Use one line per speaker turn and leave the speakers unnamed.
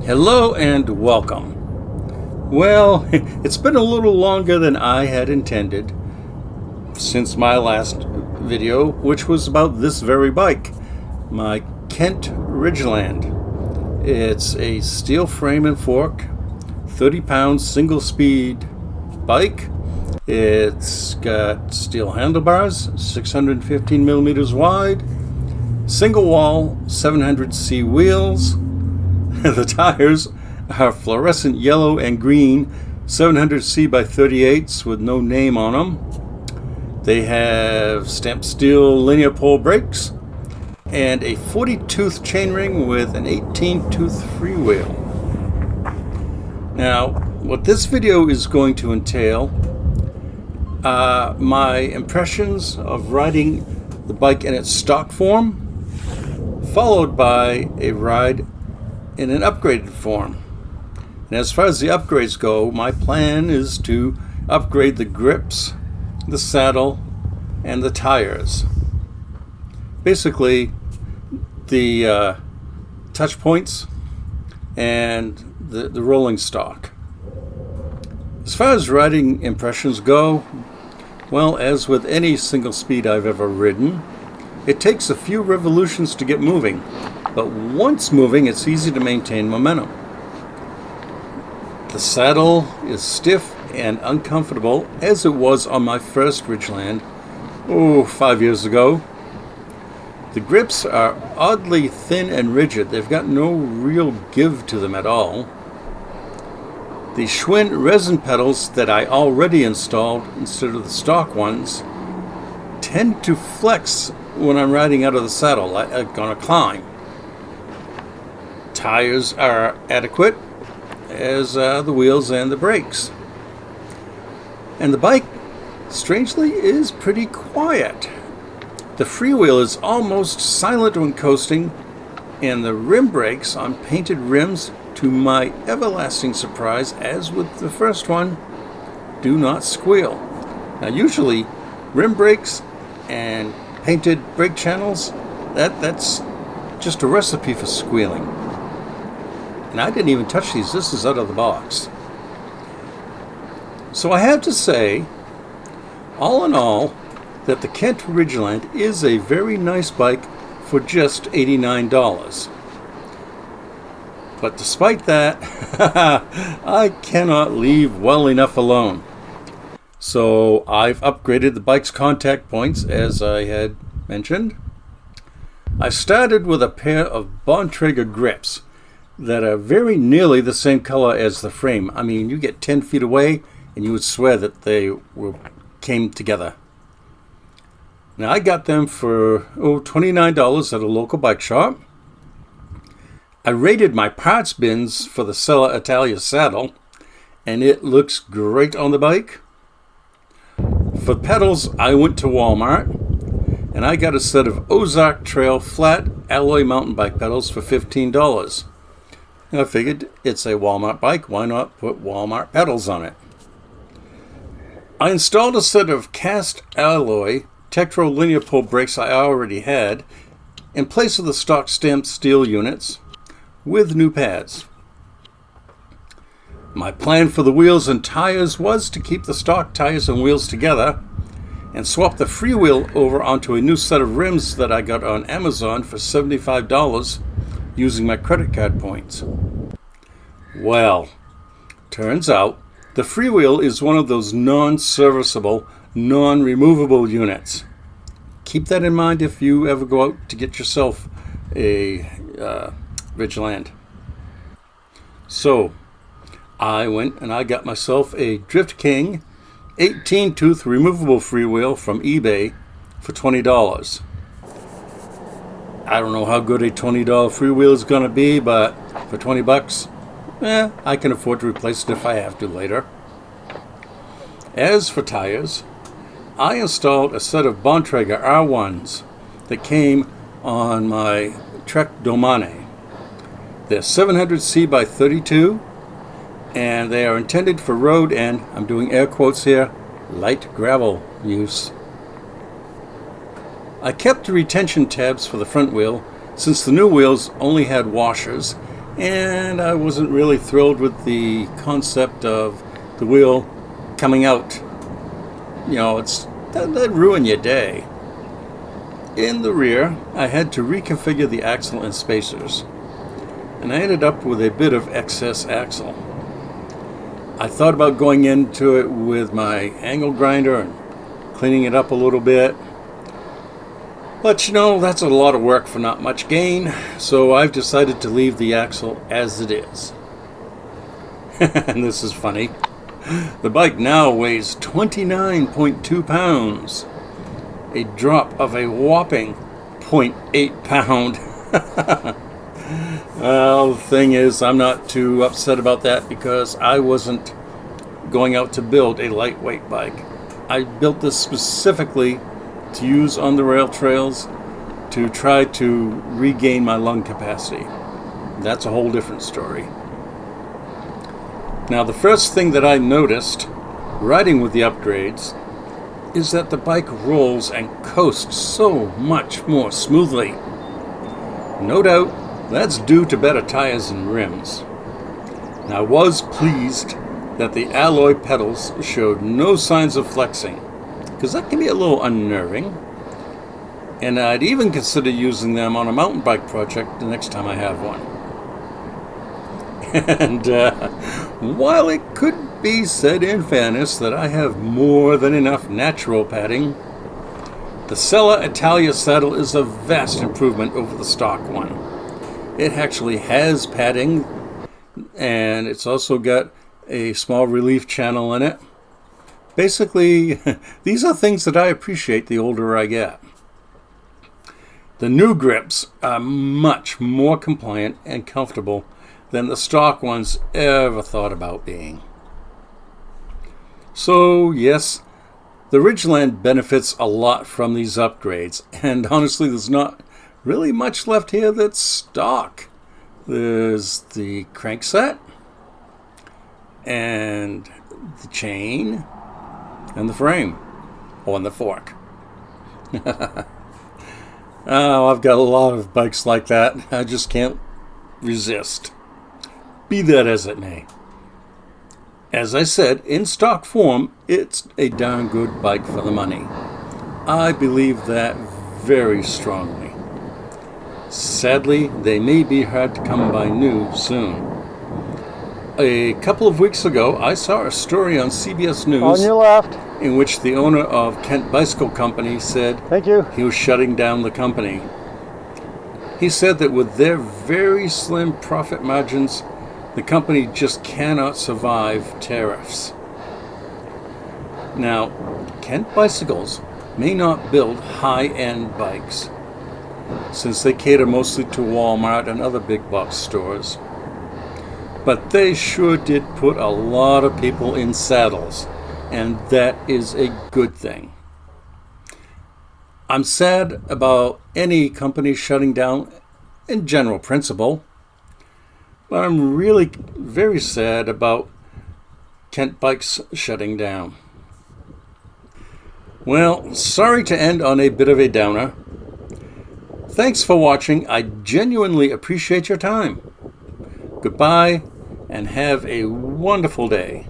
Hello and welcome. Well, it's been a little longer than I had intended since my last video, which was about this very bike, my Kent Ridgeland. It's a steel frame and fork, 30-pound single-speed bike. It's got steel handlebars, 615 millimeters wide, single wall, 700C wheels. The tires are fluorescent yellow and green, 700C by 38s with no name on them. They have stamped steel linear pole brakes and a 40-tooth chainring with an 18-tooth freewheel. Now, what this video is going to entail are my impressions of riding the bike in its stock form, followed by a ride in an upgraded form. And as far as the upgrades go, my plan is to upgrade the grips, the saddle, and the tires. Basically, the touch points and the rolling stock. As far as riding impressions go, well, as with any single speed I've ever ridden, it takes a few revolutions to get moving, but once moving, it's easy to maintain momentum. The saddle is stiff and uncomfortable, as it was on my first Ridgeland, 5 years ago. The grips are oddly thin and rigid. They've got no real give to them at all. The Schwinn resin pedals that I already installed instead of the stock ones tend to flex when I'm riding out of the saddle, like on a climb. Tires are adequate, as are the wheels and the brakes. And the bike, strangely, is pretty quiet. The freewheel is almost silent when coasting, and the rim brakes on painted rims, to my everlasting surprise, as with the first one, do not squeal. Now, usually, rim brakes and painted brake channels, that's just a recipe for squealing. And I didn't even touch these. This is out of the box. So I have to say, all in all, that the Kent Ridgeland is a very nice bike for just $89. But despite that, I cannot leave well enough alone. So I've upgraded the bike's contact points, as I had mentioned. I started with a pair of Bontrager grips that are very nearly the same color as the frame. I mean, you get 10 feet away and you would swear that they came together. Now, I got them for $29 at a local bike shop. I rated my parts bins for the Sella Italia saddle, and it looks great on the bike. For pedals, I went to Walmart, and I got a set of Ozark Trail flat alloy mountain bike pedals for $15. I figured it's a Walmart bike, why not put Walmart pedals on it? I installed a set of cast alloy Tektro linear pole brakes I already had in place of the stock stamped steel units with new pads. My plan for the wheels and tires was to keep the stock tires and wheels together and swap the freewheel over onto a new set of rims that I got on Amazon for $75 using my credit card points. Well, turns out the freewheel is one of those non-serviceable, non-removable units. Keep that in mind if you ever go out to get yourself a Ridgeland. So, I went and I got myself a Drift King 18-tooth removable freewheel from eBay for $20. I don't know how good a $20 freewheel is going to be, but for $20, I can afford to replace it if I have to later. As for tires, I installed a set of Bontrager R1s that came on my Trek Domane. They're 700C by 32, and they are intended for road and, I'm doing air quotes here, light gravel use. I kept the retention tabs for the front wheel since the new wheels only had washers, and I wasn't really thrilled with the concept of the wheel coming out. You know, that'd ruin your day. In the rear, I had to reconfigure the axle and spacers, and I ended up with a bit of excess axle. I thought about going into it with my angle grinder and cleaning it up a little bit, but you know, that's a lot of work for not much gain, so I've decided to leave the axle as it is. And this is funny. The bike now weighs 29.2 pounds, a drop of a whopping 0.8 pound. Well, the thing is, I'm not too upset about that because I wasn't going out to build a lightweight bike. I built this specifically to use on the rail trails to try to regain my lung capacity. That's a whole different story. Now, the first thing that I noticed riding with the upgrades is that the bike rolls and coasts so much more smoothly. No doubt, that's due to better tires and rims. Now, I was pleased that the alloy pedals showed no signs of flexing, because that can be a little unnerving, and I'd even consider using them on a mountain bike project the next time I have one. And while it could be said in fairness that I have more than enough natural padding, the Sella Italia saddle is a vast improvement over the stock one. It actually has padding, and it's also got a small relief channel in it. Basically, these are things that I appreciate the older I get. The new grips are much more compliant and comfortable than the stock ones ever thought about being. So yes, the Ridgeland benefits a lot from these upgrades, and honestly there's not really much left here that's stock. There's the crankset, and the chain, and the frame, and the fork. Oh, I've got a lot of bikes like that. I just can't resist. Be that as it may. As I said, in stock form, it's a darn good bike for the money. I believe that very strongly. Sadly, they may be hard to come by new soon. A couple of weeks ago, I saw a story on CBS News
on your left,
in which the owner of Kent Bicycle Company said
thank you,
he was shutting down the company. He said that with their very slim profit margins, the company just cannot survive tariffs. Now, Kent Bicycles may not build high-end bikes, since they cater mostly to Walmart and other big box stores. But they sure did put a lot of people in saddles, and that is a good thing. I'm sad about any company shutting down in general principle, but I'm really very sad about Kent Bikes shutting down. Well, sorry to end on a bit of a downer. Thanks for watching. I genuinely appreciate your time. Goodbye, and have a wonderful day.